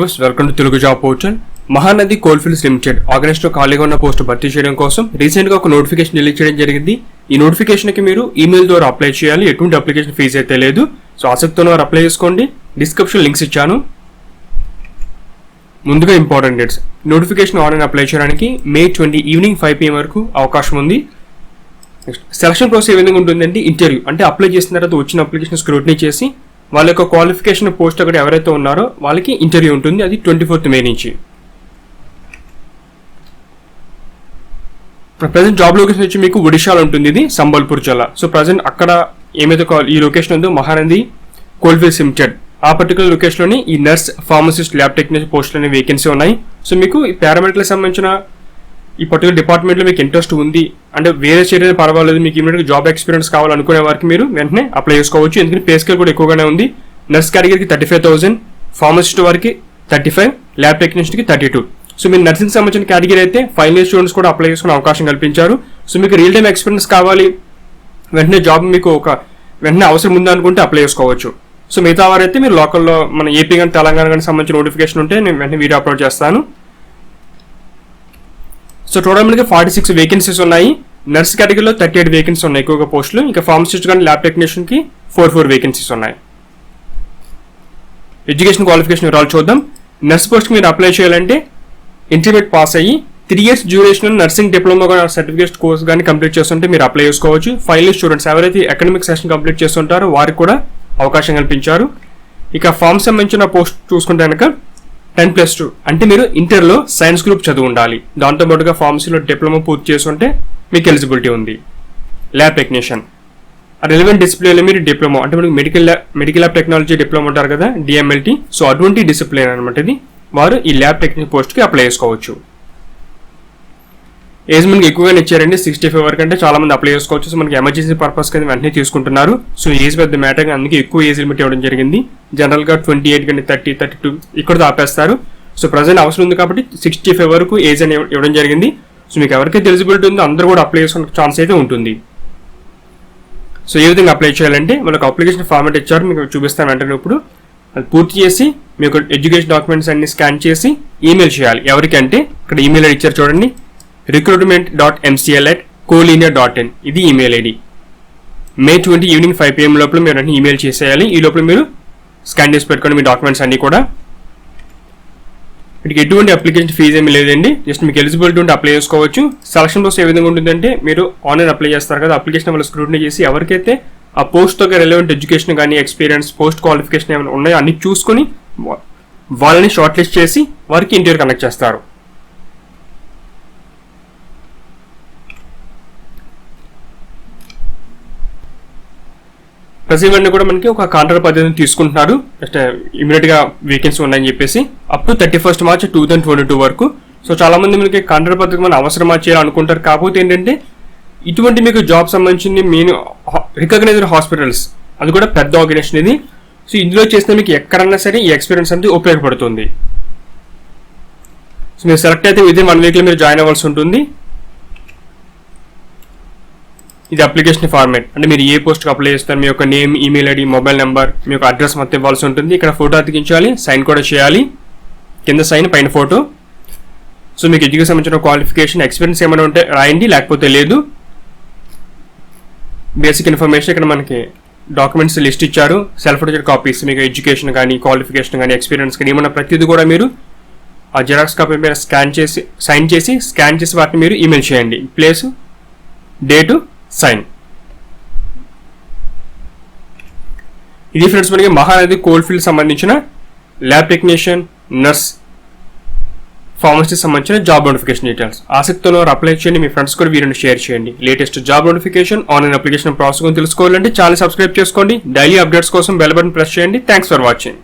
Viewers, welcome to Telugu job portal. Mahanadi coalfields limited ఆగస్టులో ఖాళీగా ఉన్న పోస్ట్ భర్తీ చేయడం కోసం రీసెంట్ గా ఒక నోటిఫికేషన్ రిలీజ్ చేయడం జరిగింది. ఈ నోటిఫికేషన్ కి మీరు ఈమెయిల్ ద్వారా అప్లై చేయాలి. ఎటువంటి అప్లికేషన్ ఫీజు అయితే లేదు. సో ఆసక్తి ఉన్నవారు అప్లై చేసుకోండి. డిస్క్రిప్షన్ లింక్స్ ఇచ్చాను. ముందుగా important dates. Notification online apply చేయడానికి May 20 ఈవినింగ్ 5 PM వరకు అవకాశం ఉంది. సెలక్షన్ ప్రాసెస్ ఏ విధంగా ఉంటుందంటే ఇంటర్వ్యూ అంటే అప్లై చేసిన తర్వాత వచ్చిన అప్లికేషన్ స్క్రూటినీ చేసి వాళ్ళ యొక్క క్వాలిఫికేషన్ పోస్ట్ అక్కడ ఎవరైతే ఉన్నారో వాళ్ళకి ఇంటర్వ్యూ ఉంటుంది. అది 24th May నుంచి. ప్రజెంట్ జాబ్ లొకేషన్ వచ్చి మీకు ఒడిశాలో ఉంటుంది. ఇది సంబల్పూర్ జిల్లా. సో ప్రజెంట్ అక్కడ ఏమైతే ఈ లొకేషన్ ఉందో మహానది కోల్ఫీల్డ్స్ లిమిటెడ్ ఆ పర్టికులర్ లొకేషన్లోని ఈ నర్స్, ఫార్మసిస్ట్, ల్యాబ్ టెక్నీషియన్ పోస్టులు అనే వేకెన్సీ ఉన్నాయి. సో మీకు ఈ పారామెడికల్ సంబంధించిన ఈ పర్టికులర్ డిపార్ట్మెంట్లో మీకు ఇంట్రెస్ట్ ఉంది అంటే వేరే చేయడం పర్వాలేదు, మీకు ఇమీడియట్గా జాబ్ ఎక్స్పీరియన్స్ కావాలనుకునే వారికి మీరు వెంటనే అప్లై చేసుకోవచ్చు. ఎందుకంటే పే స్కేల్ కూడా ఎక్కువగానే ఉంది. నర్స్ కేటగిరీకి 35,000, ఫార్మసిస్ట్ వారికి 35, ల్యాబ్ టెక్నీషియన్కి 32. సో మీరు నర్సింగ్ సంబంధించిన కేటగిరీ అయితే ఫైనల్ ఇయర్ స్టూడెంట్స్ కూడా అప్లై చేసుకునే అవకాశం కల్పించారు. సో మీకు రియల్ టైమ్ ఎక్స్పీరియన్స్ కావాలి, వెంటనే జాబ్ మీకు వెంటనే అవసరం ఉందనుకుంటే అప్లై చేసుకోవచ్చు. సో మిగతా వారైతే మీరు లోకల్లో మన ఏపీ కానీ తెలంగాణ కానీ సంబంధించిన నోటిఫికేషన్ ఉంటే నేను వెంటనే వీడియో అప్లోడ్ చేస్తాను. సో టోటల్ మనకి 46 వేకెన్సీస్ ఉన్నాయి. నర్స్ కేటగిరీలో 38 వేకెన్సీ ఉన్నాయి ఎక్కువగా పోస్టులు. ఇంకా ఫార్మసిస్ట్ కానీ ల్యాబ్ టెక్నీషియన్కి 4 వేకెన్సీస్ ఉన్నాయి. ఎడ్యుకేషన్ క్వాలిఫికేషన్ వివరాలు చూద్దాం. నర్స్ పోస్ట్కి మీరు అప్లై చేయాలంటే ఇంటర్మీడియట్ పాస్ అయ్యి 3 years duration nursing diploma certificate course కానీ కంప్లీట్ చేస్తుంటే మీరు అప్లై చేసుకోవచ్చు. ఫైనల్ స్టూడెంట్స్ ఎవరైతే అకాడమిక్ సెషన్ కంప్లీట్ చేస్తుంటారో వారికి కూడా అవకాశం కల్పించారు. ఇక ఫార్మ్ సంబంధించిన పోస్ట్ చూసుకుంటే కనుక 10+2 అంటే మీరు ఇంటర్లో సైన్స్ గ్రూప్ చదువు ఉండాలి. దాంతోపాటుగా ఫార్మసీలో డిప్లొమా పూర్తి చేస్తుంటే మీకు ఎలిజిబిలిటీ ఉంది. ల్యాబ్ టెక్నీషియన్ రిలవెంట్ డిసిప్లిన్లో మీరు డిప్లొమా అంటే మనకి మెడికల్ ల్యాబ్ టెక్నాలజీ డిప్లొమా ఉంటారు కదా, DMLT. సో అటువంటి డిసిప్లిన్ అనమాట ఇది. వారు ఈ ల్యాబ్ టెక్నీషియన్ పోస్ట్కి అప్లై చేసుకోవచ్చు. ఏజ్ మనకి ఎక్కువగానే ఇచ్చారండి, 65 వరకు అంటే చాలా మంది అప్లై చేసుకోవచ్చు. సో మనకి ఎమర్జెన్సీ పర్పస్ కింద వెంటనే తీసుకుంటున్నారు. సో ఏజ్ పెద్ద మ్యాటర్, అందుకే ఎక్కువ ఏజ్ లిమిట్ ఇవ్వడం జరిగింది. జనరల్గా 28 కానీ 30, 32 ఇక్కడతో ఆపేస్తారు. సో ప్రజెంట్ అవసరం ఉంది కాబట్టి 65 వరకు ఏజ్ అని ఇవ్వడం జరిగింది. సో మీకు ఎవరికైతే ఎలిజిబిలిటీ ఉందో అందరూ కూడా అప్లై చేసుకునే ఛాన్స్ అయితే ఉంటుంది. సో ఏ విధంగా అప్లై చేయాలంటే మనకు అప్లికేషన్ ఫార్మాట్ ఇచ్చారు, మీకు చూపిస్తాను వెంటనే. ఇప్పుడు అది పూర్తి చేసి మీకు ఎడ్యుకేషన్ డాక్యుమెంట్స్ అన్ని స్కాన్ చేసి ఈమెయిల్ చేయాలి. ఎవరికంటే ఇక్కడ ఈమెయిల్ ఐడి ఇచ్చారు చూడండి, recruitment.mcl@collinear.in. ఇది email ID. May 20 evening 5 PM లోపల మీరు అన్ని ఈమెయిల్ చేసేయాలి. ఈ లోపల మీరు స్కాన్ చేసి పెట్టుకోండి మీ డాక్యుమెంట్స్ అన్ని కూడా. వీటికి ఎటువంటి అప్లికేషన్ ఫీజు ఏమీ లేదండి, జస్ట్ మీకు ఎలిజిబిలిటీ ఉంటే అప్లై చేసుకోవచ్చు. సెలక్షన్ ప్రాసెస్ ఏ విధంగా ఉంటుందంటే మీరు ఆన్లైన్ అప్లై చేస్తారు కదా, అప్లికేషన్ వాళ్ళు స్క్రూటినీ చేసి ఎవరికైతే ఆ పోస్ట్తో రెలవెంట్ ఎడ్యుకేషన్ కానీ ఎక్స్పీరియన్స్, పోస్ట్ క్వాలిఫికేషన్ ఏమైనా ఉన్నాయో అన్ని చూసుకొని వాళ్ళని షార్ట్ లిస్ట్ చేసి వారికి ఇంటర్వ్యూ కండక్ట్ చేస్తారు. ప్రతి ఇవన్నీ కూడా మనకి ఒక కాంట్రాక్ట్ పద్ధతిని తీసుకుంటున్నారు. జస్ట్ ఇమీడియట్గా వేకెన్సీ ఉన్నాయని చెప్పేసి అప్ టు 31st March 2022 వరకు. సో చాలా మంది మనకి కాంట్రాక్ట్ పద్ధతి మనం అవసరమా చేయాలనుకుంటారు. కాకపోతే ఏంటంటే ఇటువంటి మీకు జాబ్ సంబంధించింది మెయిన్ రికగ్నైజ్డ్ హాస్పిటల్స్, అది కూడా పెద్ద ఆర్గనైజేషన్ ఇది. సో ఇందులో చేస్తే మీకు ఎక్కడన్నా సరే ఈ ఎక్స్పీరియన్స్ అనేది ఉపయోగపడుతుంది. సో మీరు సెలెక్ట్ అయితే విదిన్ 1 weekలో మీరు జాయిన్ అవ్వాల్సి ఉంటుంది. ఇది అప్లికేషన్ ఫార్మాట్ అంటే మీరు ఏ పోస్ట్కి అప్లై చేస్తారు, మీ యొక్క name, email ID, mobile number, మీ యొక్క అడ్రస్ మొత్తం ఇవ్వాల్సి ఉంటుంది. ఇక్కడ ఫోటో అతికించాలి, సైన్ కూడా చేయాలి. కింద సైన్, పైన ఫోటో. సో మీకు ఎడ్యుకేషన్ సంబంధించిన క్వాలిఫికేషన్, ఎక్స్పీరియన్స్ ఏమైనా ఉంటే రాయండి, లేకపోతే లేదు. బేసిక్ ఇన్ఫర్మేషన్ ఇక్కడ మనకి డాక్యుమెంట్స్ లిస్ట్ ఇచ్చారు, సెల్ఫ్ అటెస్టెడ్ కాపీస్, మీకు ఎడ్యుకేషన్ కానీ క్వాలిఫికేషన్ కానీ ఎక్స్పీరియన్స్ కానీ ఏమన్నా ప్రతిదీ కూడా మీరు ఆ జిరాక్స్ కాపీ మీద సైన్ చేసి స్కాన్ చేసి వాటిని మీరు ఈమెయిల్ చేయండి. Place, date, sign. ఇది ఫ్రెండ్స్ మనకి మహానది కోల్ఫీల్డ్ సంబంధించిన ల్యాబ్ టెక్నీషియన్, నర్స్, ఫార్మసిస్ట్ సంబంధించిన జాబ్ నోటిఫికేషన్ డీటెయిల్స్. ఆసక్తిలో అప్లై చేయండి, మీ ఫ్రెండ్స్ కూడా వీరిని షేర్ చేయండి. Latest job notification, online application process గురించి తెలుసుకోవాలంటే ఛానల్ సబ్స్క్రైబ్ చేసుకోండి. డైలీ అప్డేట్స్ కోసం బెల్ బటన్ ప్రెస్ చేయండి. Thanks for watching.